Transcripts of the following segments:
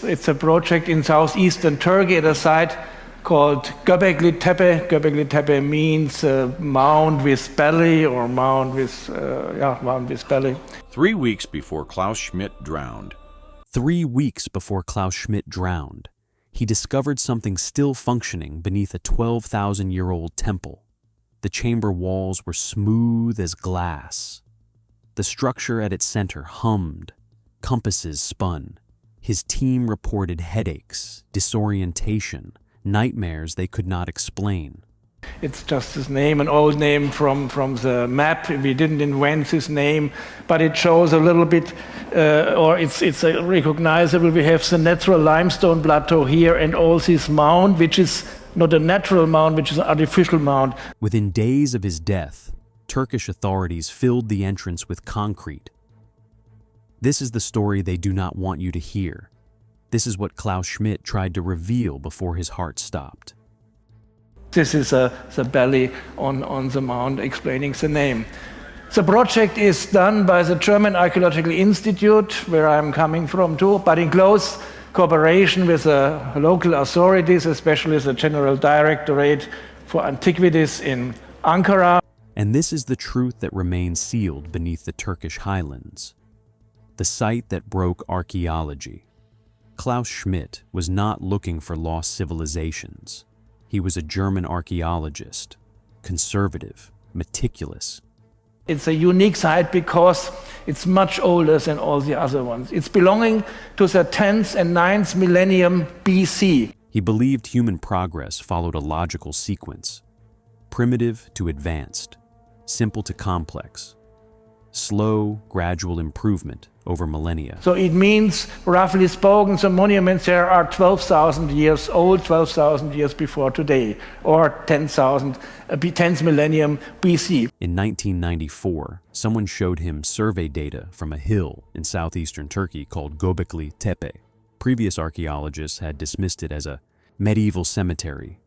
it's a project in southeastern Turkey at a site called Göbekli Tepe. Göbekli Tepe means mound with belly, or mound with belly. 3 weeks before Klaus Schmidt drowned. 3 weeks before Klaus Schmidt drowned, he discovered something still functioning beneath a 12,000-year-old temple. The chamber walls were smooth as glass. The structure at its center hummed. Compasses spun. His team reported headaches, disorientation, nightmares they could not explain. It's just his name, an old name from the map. We didn't invent his name, but it shows a little bit, or it's recognizable. We have the natural limestone plateau here and all this mound, which is not a natural mound, which is an artificial mound. Within days of his death, Turkish authorities filled the entrance with concrete. This is the story they do not want you to hear. This is what Klaus Schmidt tried to reveal before his heart stopped. This is the belly on the mound explaining the name. The project is done by the German Archaeological Institute, where I'm coming from too, but in close cooperation with the local authorities, especially the General Directorate for Antiquities in Ankara. And this is the truth that remains sealed beneath the Turkish highlands. The site that broke archaeology. Klaus Schmidt was not looking for lost civilizations. He was a German archaeologist, conservative, meticulous. It's a unique site because it's much older than all the other ones. It's belonging to the 10th and 9th millennium BC. He believed human progress followed a logical sequence, primitive to advanced, simple to complex, slow, gradual improvement over millennia. So it means, roughly spoken, the monuments there are 12,000 years old, 12,000 years before today, or 10th millennium BC. In 1994, someone showed him survey data from a hill in southeastern Turkey called Göbekli Tepe. Previous archaeologists had dismissed it as a medieval cemetery.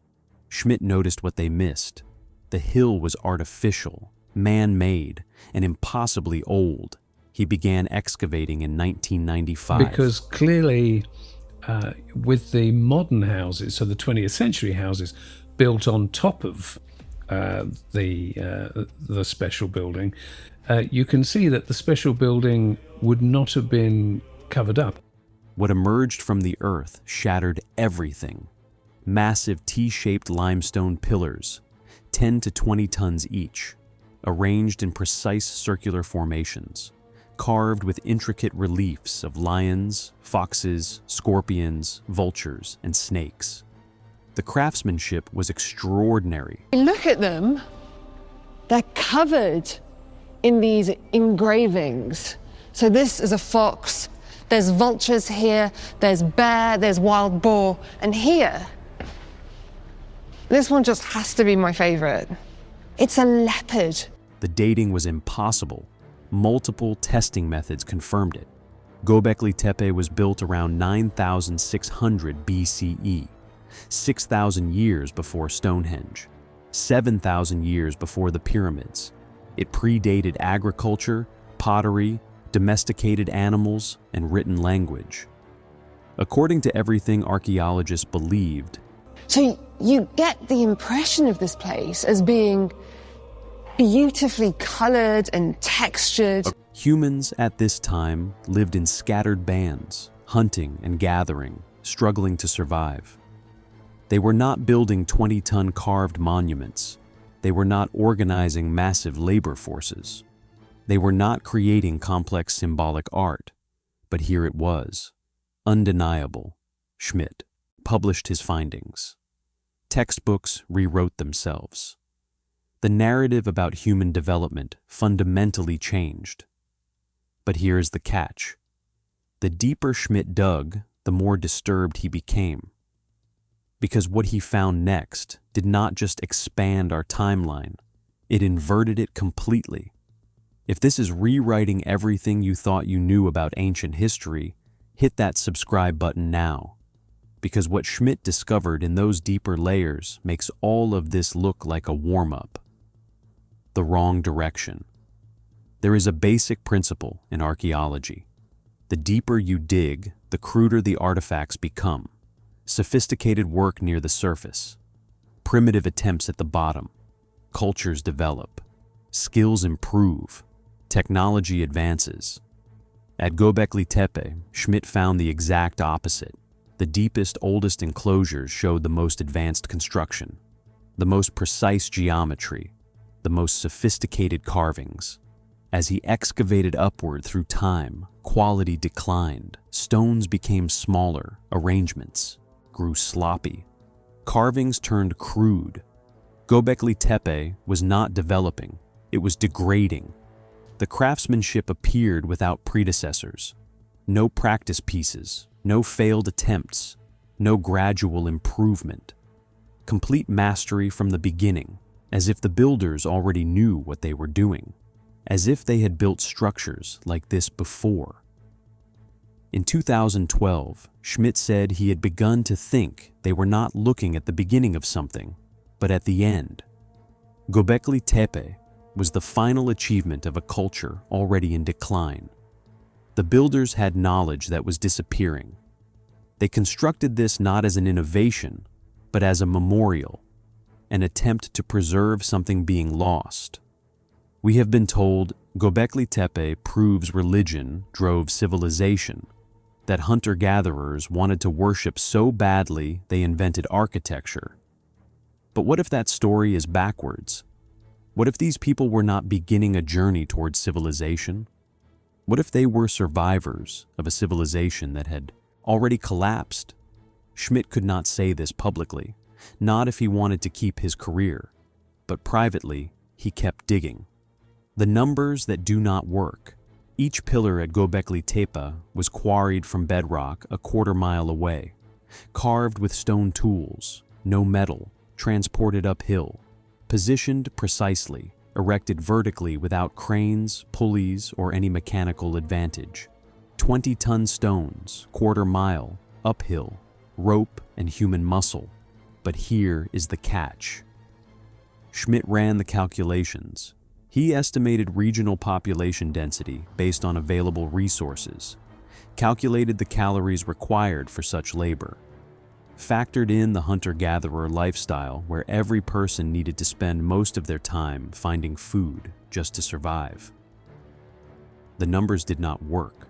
Schmidt noticed what they missed. The hill was artificial, man-made, and impossibly old. He began excavating in 1995. Because clearly, with the modern houses, so the 20th century houses, built on top of the special building, you can see that the special building would not have been covered up. What emerged from the earth shattered everything. Massive T-shaped limestone pillars, 10 to 20 tons each, arranged in precise circular formations, carved with intricate reliefs of lions, foxes, scorpions, vultures, and snakes. The craftsmanship was extraordinary. Look at them. They're covered in these engravings. So this is a fox, there's vultures here, there's bear, there's wild boar, and here, this one just has to be my favorite. It's a leopard. The dating was impossible. Multiple testing methods confirmed it. Göbekli Tepe was built around 9,600 BCE, 6,000 years before Stonehenge, 7,000 years before the pyramids. It predated agriculture, pottery, domesticated animals, and written language. According to everything archaeologists believed, So you get the impression of this place as being beautifully colored and textured. humans at this time lived in scattered bands, hunting and gathering, struggling to survive. They were not building 20-ton carved monuments. They were not organizing massive labor forces. They were not creating complex symbolic art. But here it was, undeniable. Schmidt published his findings. Textbooks rewrote themselves. The narrative about human development fundamentally changed. But here is the catch. The deeper Schmidt dug, the more disturbed he became. Because what he found next did not just expand our timeline, it inverted it completely. If this is rewriting everything you thought you knew about ancient history, hit that subscribe button now. Because what Schmidt discovered in those deeper layers makes all of this look like a warm-up. The wrong direction. There is a basic principle in archaeology. The deeper you dig, the cruder the artifacts become. Sophisticated work near the surface. Primitive attempts at the bottom. Cultures develop. Skills improve. Technology advances. At Göbekli Tepe, Schmidt found the exact opposite. The deepest, oldest enclosures showed the most advanced construction, the most precise geometry, the most sophisticated carvings. As he excavated upward through time, quality declined. Stones became smaller, arrangements grew sloppy. Carvings turned crude. Göbekli Tepe was not developing, it was degrading. The craftsmanship appeared without predecessors. No practice pieces, no failed attempts, no gradual improvement. Complete mastery from the beginning, as if the builders already knew what they were doing, as if they had built structures like this before. In 2012, Schmidt said he had begun to think they were not looking at the beginning of something, but at the end. Göbekli Tepe was the final achievement of a culture already in decline. The builders had knowledge that was disappearing. They constructed this not as an innovation, but as a memorial, an attempt to preserve something being lost. We have been told Göbekli Tepe proves religion drove civilization, that hunter-gatherers wanted to worship so badly they invented architecture. But what if that story is backwards? What if these people were not beginning a journey towards civilization? What if they were survivors of a civilization that had already collapsed? Schmidt could not say this publicly, not if he wanted to keep his career, but privately, he kept digging. The numbers that do not work. Each pillar at Göbekli Tepe was quarried from bedrock a quarter-mile away, carved with stone tools, no metal, transported uphill, positioned precisely, erected vertically without cranes, pulleys, or any mechanical advantage. 20-ton stones, quarter-mile, uphill, rope and human muscle. But here is the catch. Schmidt ran the calculations. He estimated regional population density based on available resources, calculated the calories required for such labor, factored in the hunter-gatherer lifestyle where every person needed to spend most of their time finding food just to survive. The numbers did not work.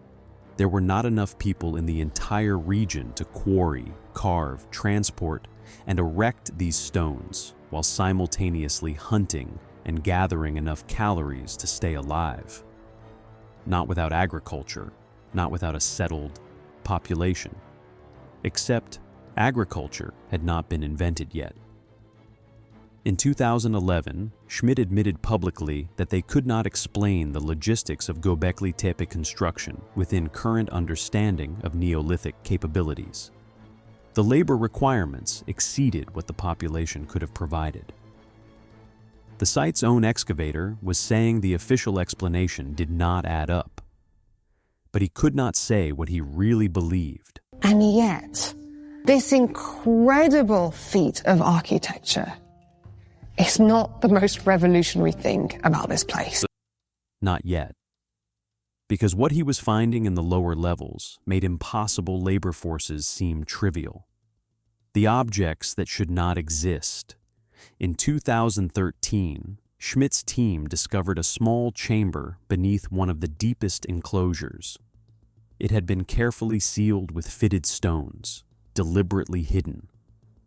There were not enough people in the entire region to quarry, carve, transport, and erect these stones while simultaneously hunting and gathering enough calories to stay alive. Not without agriculture, not without a settled population. Except agriculture had not been invented yet. In 2011, Schmidt admitted publicly that they could not explain the logistics of Göbekli Tepe construction within current understanding of Neolithic capabilities. The labor requirements exceeded what the population could have provided. The site's own excavator was saying the official explanation did not add up. But he could not say what he really believed. And yet, this incredible feat of architecture is not the most revolutionary thing about this place. Not yet. Because what he was finding in the lower levels made impossible labor forces seem trivial. The objects that should not exist. In 2013, Schmidt's team discovered a small chamber beneath one of the deepest enclosures. It had been carefully sealed with fitted stones, deliberately hidden,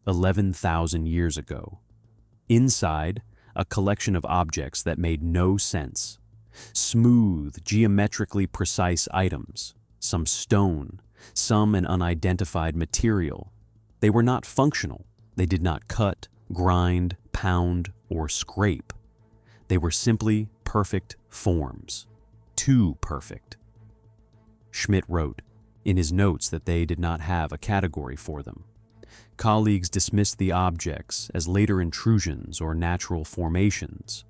11,000 years ago. Inside, a collection of objects that made no sense. Smooth, geometrically precise items, some stone, some an unidentified material. They were not functional. They did not cut, grind, pound, or scrape. They were simply perfect forms. Too perfect. Schmidt wrote in his notes that they did not have a category for them. Colleagues dismissed the objects as later intrusions or natural formations.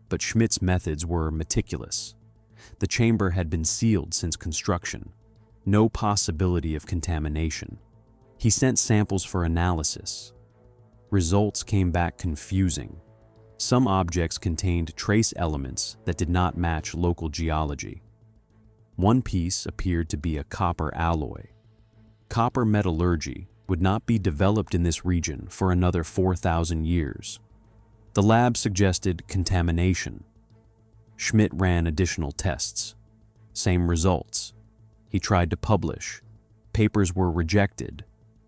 But Schmidt's methods were meticulous. The chamber had been sealed since construction. No possibility of contamination. He sent samples for analysis. Results came back confusing. Some objects contained trace elements that did not match local geology. One piece appeared to be a copper alloy. Copper metallurgy would not be developed in this region for another 4,000 years. The lab suggested contamination. Schmidt ran additional tests. Same results. He tried to publish. Papers were rejected.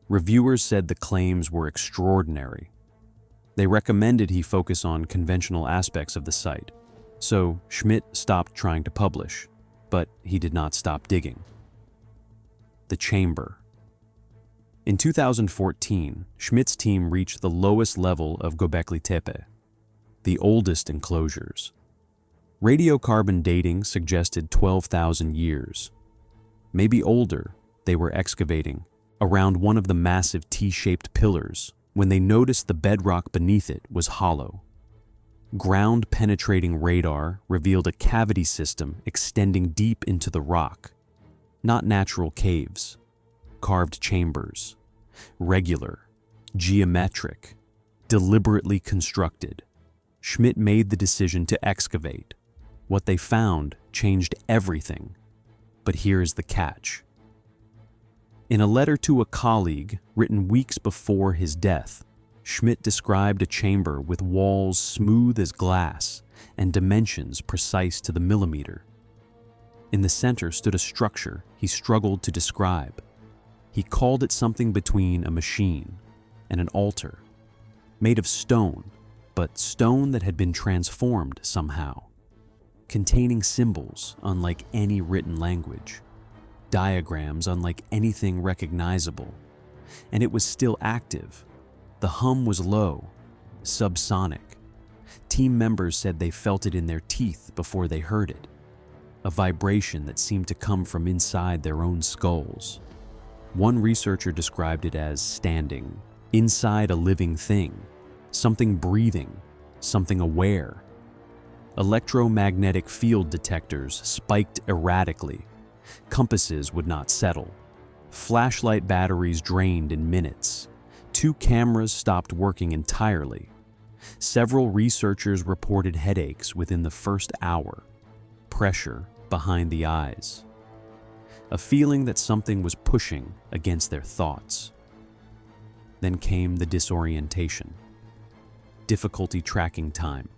Reviewers said the claims were extraordinary. They recommended he focus on conventional aspects of the site, so Schmidt stopped trying to publish, but he did not stop digging. The chamber. In 2014, Schmidt's team reached the lowest level of Göbekli Tepe, the oldest enclosures. Radiocarbon dating suggested 12,000 years. Maybe older, they were excavating around one of the massive T-shaped pillars when they noticed the bedrock beneath it was hollow. Ground-penetrating radar revealed a cavity system extending deep into the rock. Not natural caves, carved chambers, regular, geometric, deliberately constructed. Schmidt made the decision to excavate. What they found changed everything. But here is the catch. In a letter to a colleague written weeks before his death, Schmidt described a chamber with walls smooth as glass and dimensions precise to the millimeter. In the center stood a structure he struggled to describe. He called it something between a machine and an altar, made of stone, but stone that had been transformed somehow, containing symbols unlike any written language, diagrams unlike anything recognizable, and it was still active. The hum was low, subsonic. Team members said they felt it in their teeth before they heard it, a vibration that seemed to come from inside their own skulls. One researcher described it as standing inside a living thing, something breathing, something aware. Electromagnetic field detectors spiked erratically. Compasses would not settle. Flashlight batteries drained in minutes. 2 cameras stopped working entirely. Several researchers reported headaches within the first hour. Pressure behind the eyes. A feeling that something was pushing against their thoughts. Then came the disorientation. Difficulty tracking time.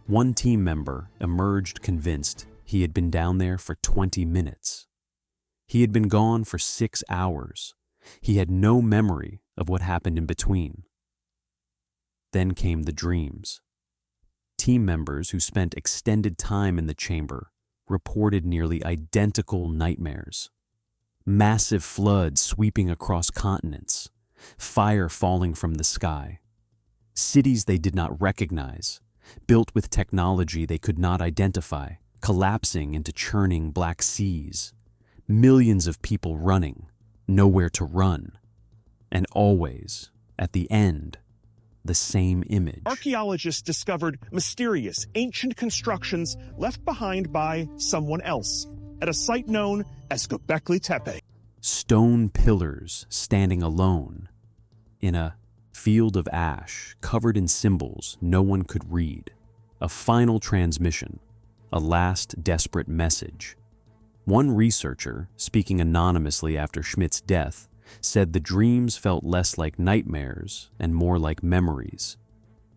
One team member emerged convinced he had been down there for 20 minutes. He had been gone for 6 hours. He had no memory of what happened in between. Then came the dreams. Team members who spent extended time in the chamber reported nearly identical nightmares. Massive floods sweeping across continents, fire falling from the sky. Cities they did not recognize, built with technology they could not identify, collapsing into churning black seas. Millions of people running, nowhere to run. And always, at the end, the same image. Archaeologists discovered mysterious, ancient constructions left behind by someone else at a site known as Göbekli Tepe. Stone pillars standing alone in a field of ash covered in symbols no one could read. A final transmission, a last desperate message. One researcher, speaking anonymously after Schmidt's death, said the dreams felt less like nightmares and more like memories.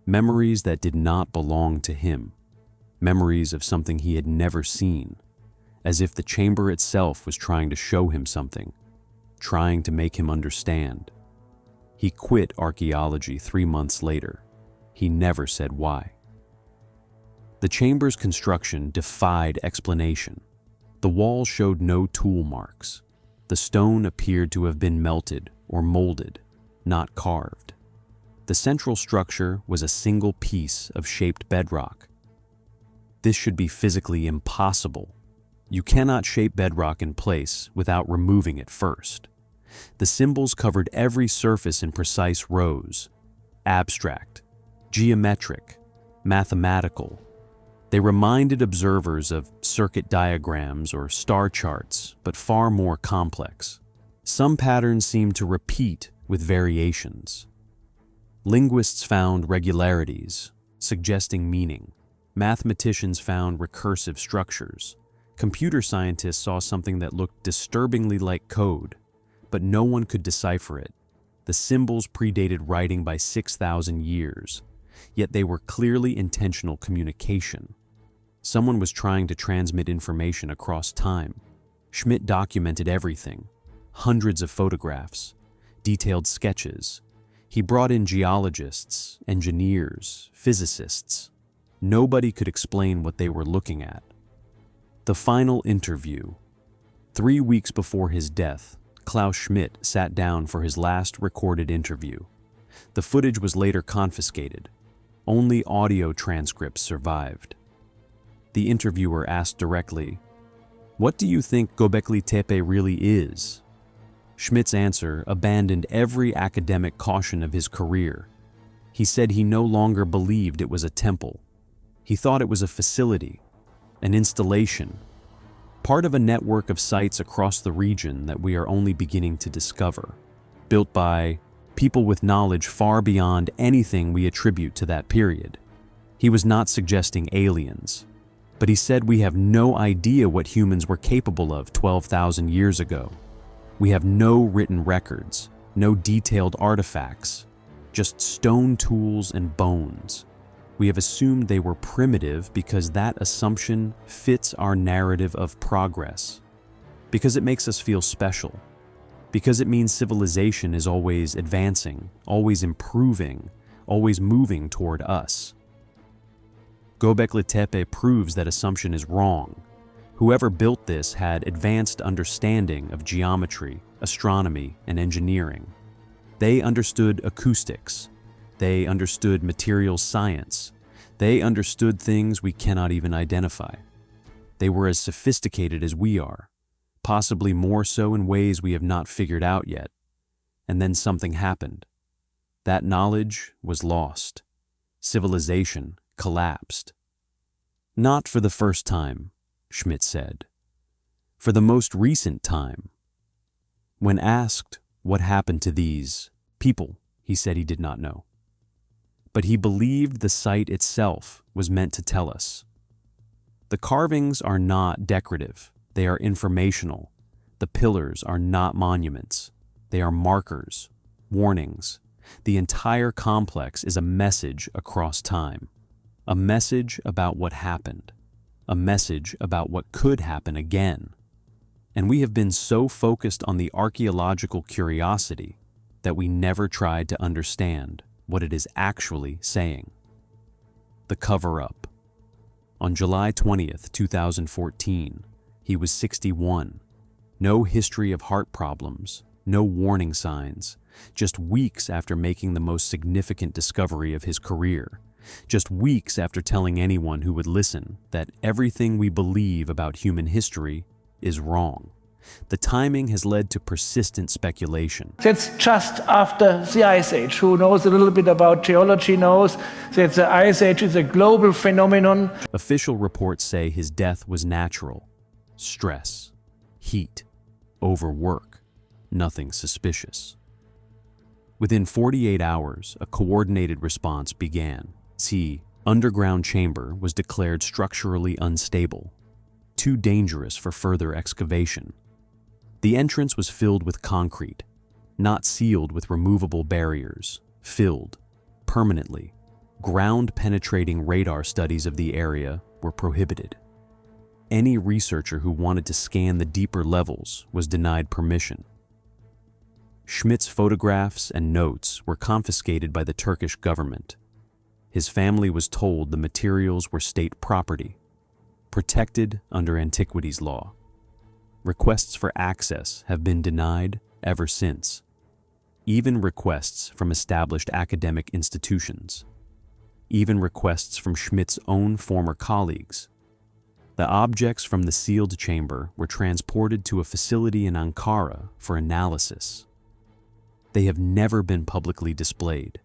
Memories that did not belong to him. Memories of something he had never seen. As if the chamber itself was trying to show him something, trying to make him understand. He quit archaeology 3 months later. He never said why. The chamber's construction defied explanation. The walls showed no tool marks. The stone appeared to have been melted or molded, not carved. The central structure was a single piece of shaped bedrock. This should be physically impossible. You cannot shape bedrock in place without removing it first. The symbols covered every surface in precise rows, abstract, geometric, mathematical. They reminded observers of circuit diagrams or star charts, but far more complex. Some patterns seemed to repeat with variations. Linguists found regularities, suggesting meaning. Mathematicians found recursive structures, Computer scientists saw something that looked disturbingly like code, but no one could decipher it. The symbols predated writing by 6,000 years, yet they were clearly intentional communication. Someone was trying to transmit information across time. Schmidt documented everything, hundreds of photographs, detailed sketches. He brought in geologists, engineers, physicists. Nobody could explain what they were looking at. The final interview. 3 weeks before his death, Klaus Schmidt sat down for his last recorded interview. The footage was later confiscated. Only audio transcripts survived. The interviewer asked directly, "What do you think Göbekli Tepe really is?" Schmidt's answer abandoned every academic caution of his career. He said he no longer believed it was a temple. He thought it was a facility, an installation, part of a network of sites across the region that we are only beginning to discover, built by people with knowledge far beyond anything we attribute to that period. He was not suggesting aliens, but he said we have no idea what humans were capable of 12,000 years ago. We have no written records, no detailed artifacts, just stone tools and bones. We have assumed they were primitive because that assumption fits our narrative of progress, because it makes us feel special, because it means civilization is always advancing, always improving, always moving toward us. Göbekli Tepe proves that assumption is wrong. Whoever built this had advanced understanding of geometry, astronomy, and engineering. They understood acoustics. They understood materials science. They understood things we cannot even identify. They were as sophisticated as we are, possibly more so in ways we have not figured out yet. And then something happened. That knowledge was lost. Civilization collapsed. Not for the first time, Schmidt said. For the most recent time. When asked what happened to these people, he said he did not know. But he believed the site itself was meant to tell us. The carvings are not decorative, they are informational. The pillars are not monuments, they are markers, warnings. The entire complex is a message across time. A message about what happened. A message about what could happen again. And we have been so focused on the archaeological curiosity that we never tried to understand what it is actually saying. The cover-up. On July 20th, 2014, he was 61. No history of heart problems, no warning signs, just weeks after making the most significant discovery of his career. Just weeks after telling anyone who would listen that everything we believe about human history is wrong. The timing has led to persistent speculation. That's just after the Ice Age. Who knows a little bit about geology knows that the Ice Age is a global phenomenon. Official reports say his death was natural. Stress, heat, overwork, nothing suspicious. Within 48 hours, a coordinated response began. The underground chamber was declared structurally unstable, too dangerous for further excavation. The entrance was filled with concrete, not sealed with removable barriers, filled permanently. Ground-penetrating radar studies of the area were prohibited. Any researcher who wanted to scan the deeper levels was denied permission. Schmidt's photographs and notes were confiscated by the Turkish government. His family was told the materials were state property, protected under antiquities law. Requests for access have been denied ever since, even requests from established academic institutions, even requests from Schmidt's own former colleagues. The objects from the sealed chamber were transported to a facility in Ankara for analysis. They have never been publicly displayed,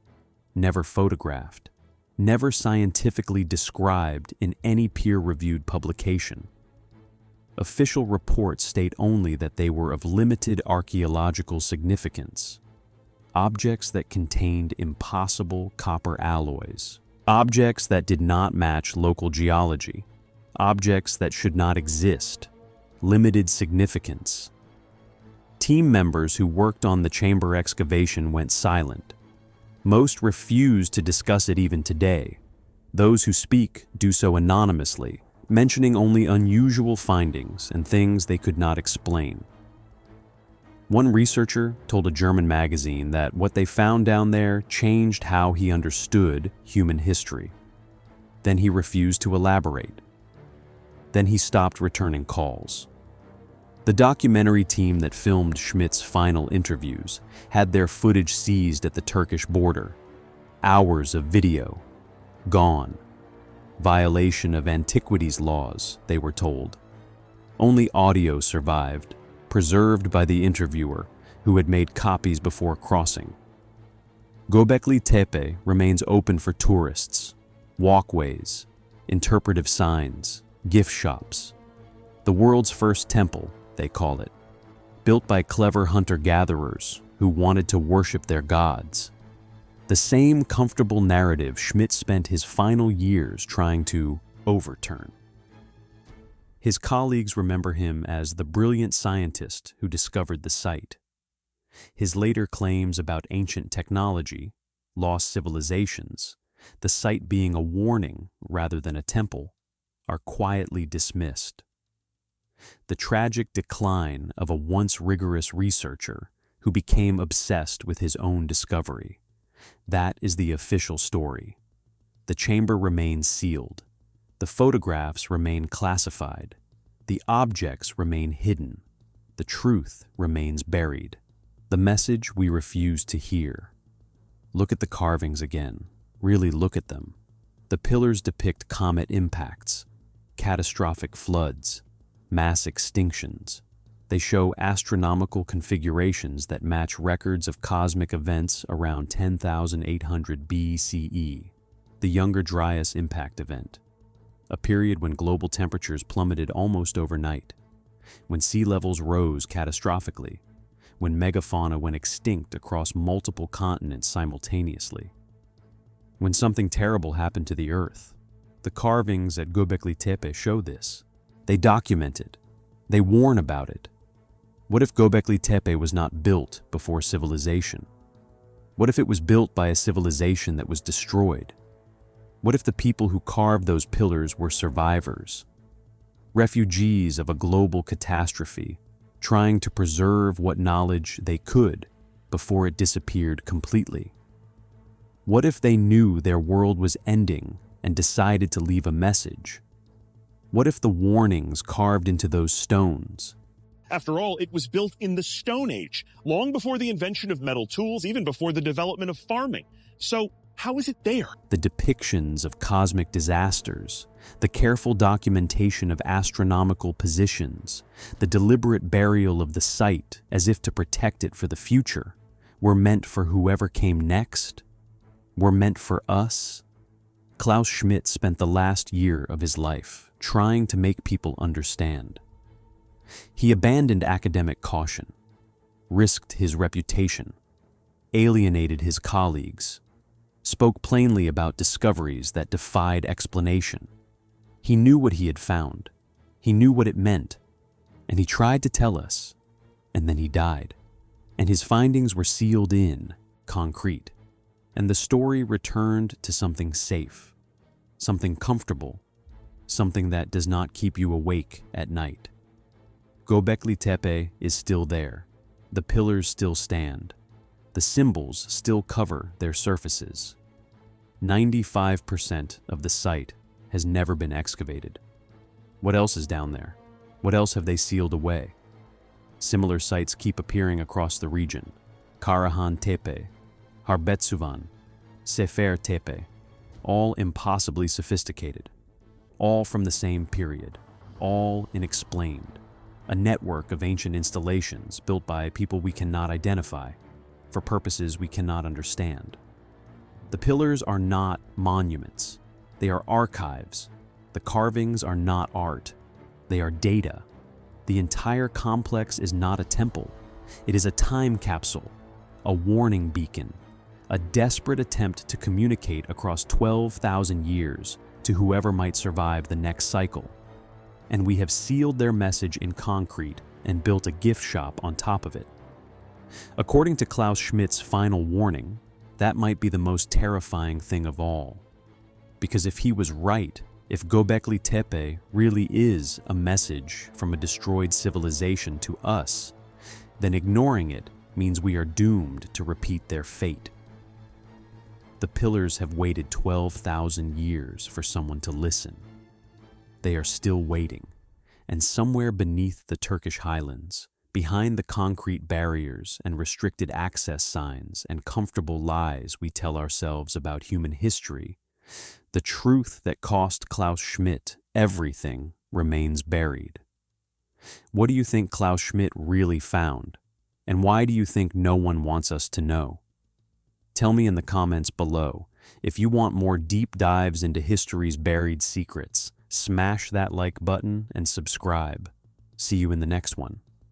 never photographed, never scientifically described in any peer-reviewed publication. Official reports state only that they were of limited archaeological significance. Objects that contained impossible copper alloys. Objects that did not match local geology. objects that should not exist, limited significance. Team members who worked on the chamber excavation went silent. Most refuse to discuss it even today. Those who speak do so anonymously, mentioning only unusual findings and things they could not explain. One researcher told a German magazine that what they found down there changed how he understood human history. Then he refused to elaborate. Then he stopped returning calls. The documentary team that filmed Schmidt's final interviews had their footage seized at the Turkish border. Hours of video, gone. Violation of antiquities laws, they were told. Only audio survived, preserved by the interviewer, who had made copies before crossing. Göbekli Tepe remains open for tourists, walkways, interpretive signs, gift shops. The world's first temple, they call it, built by clever hunter-gatherers who wanted to worship their gods. The same comfortable narrative Schmidt spent his final years trying to overturn. His colleagues remember him as the brilliant scientist who discovered the site. His later claims about ancient technology, lost civilizations, the site being a warning rather than a temple, are quietly dismissed. The tragic decline of a once rigorous researcher who became obsessed with his own discovery. That is the official story. The chamber remains sealed. The photographs remain classified. The objects remain hidden. The truth remains buried. The message we refuse to hear. Look at the carvings again. Really look at them. The pillars depict comet impacts, catastrophic floods, mass extinctions. They show astronomical configurations that match records of cosmic events around 10,800 BCE, the Younger Dryas impact event, a period when global temperatures plummeted almost overnight, when sea levels rose catastrophically, when megafauna went extinct across multiple continents simultaneously. When something terrible happened to the Earth, the carvings at Göbekli Tepe show this. They document it. They warn about it. What if Göbekli Tepe was not built before civilization? What if it was built by a civilization that was destroyed? What if the people who carved those pillars were survivors, refugees of a global catastrophe, trying to preserve what knowledge they could before it disappeared completely? What if they knew their world was ending and decided to leave a message? What if the warnings carved into those stones? After all, it was built in the Stone Age, long before the invention of metal tools, even before the development of farming. So, how is it there? The depictions of cosmic disasters, the careful documentation of astronomical positions, the deliberate burial of the site as if to protect it for the future, were meant for whoever came next? Were meant for us? Klaus Schmidt spent the last year of his life trying to make people understand. He abandoned academic caution, risked his reputation, alienated his colleagues, spoke plainly about discoveries that defied explanation. He knew what he had found. He knew what it meant. And he tried to tell us. And then he died. And his findings were sealed in, concrete. And the story returned to something safe, something comfortable, something that does not keep you awake at night. Göbekli Tepe is still there. The pillars still stand. The symbols still cover their surfaces. 95% of the site has never been excavated. What else is down there? What else have they sealed away? Similar sites keep appearing across the region. Karahan Tepe, Harbetsuvan, Sefer Tepe, all impossibly sophisticated, all from the same period, all unexplained. A network of ancient installations built by people we cannot identify, for purposes we cannot understand. The pillars are not monuments. They are archives. The carvings are not art. They are data. The entire complex is not a temple. It is a time capsule, a warning beacon, a desperate attempt to communicate across 12,000 years to whoever might survive the next cycle. and we have sealed their message in concrete and built a gift shop on top of it. According to Klaus Schmidt's final warning, that might be the most terrifying thing of all. Because if he was right, if Göbekli Tepe really is a message from a destroyed civilization to us, then ignoring it means we are doomed to repeat their fate. The pillars have waited 12,000 years for someone to listen. They are still waiting, and somewhere beneath the Turkish highlands, behind the concrete barriers and restricted access signs and comfortable lies we tell ourselves about human history, the truth that cost Klaus Schmidt everything remains buried. What do you think Klaus Schmidt really found? And why do you think no one wants us to know? Tell me in the comments below. If you want more deep dives into history's buried secrets, smash that like button and subscribe. See you in the next one.